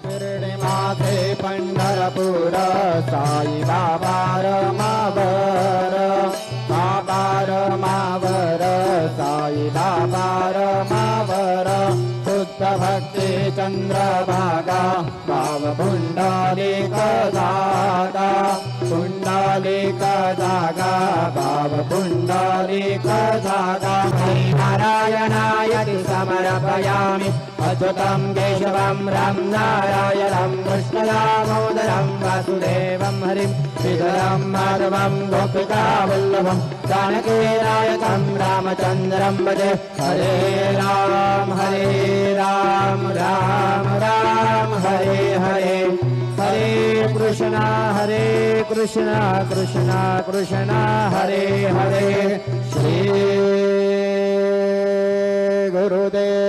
गिरणीमाथे पंढरपूर साई बाबा रमावर मावर साई बाबा रमावर शुद्ध भक्ती चंद्रभागा भाव पुंडलिक जागा पुंडलिक जागा भाव पुंडलिक जागा नारायणाय समर्पयामि अच्युतं केशवं राम नारायणं कृष्णदामोदरं वासुदेवं हरिं श्रीधरं माधवं गोपिकावल्लभं जानकीनायकं रामचन्द्रं भजे हरे राम राम राम हरे हरे हरे कृष्णा कृष्ण कृष्ण हरे हरे श्री गुरुदेव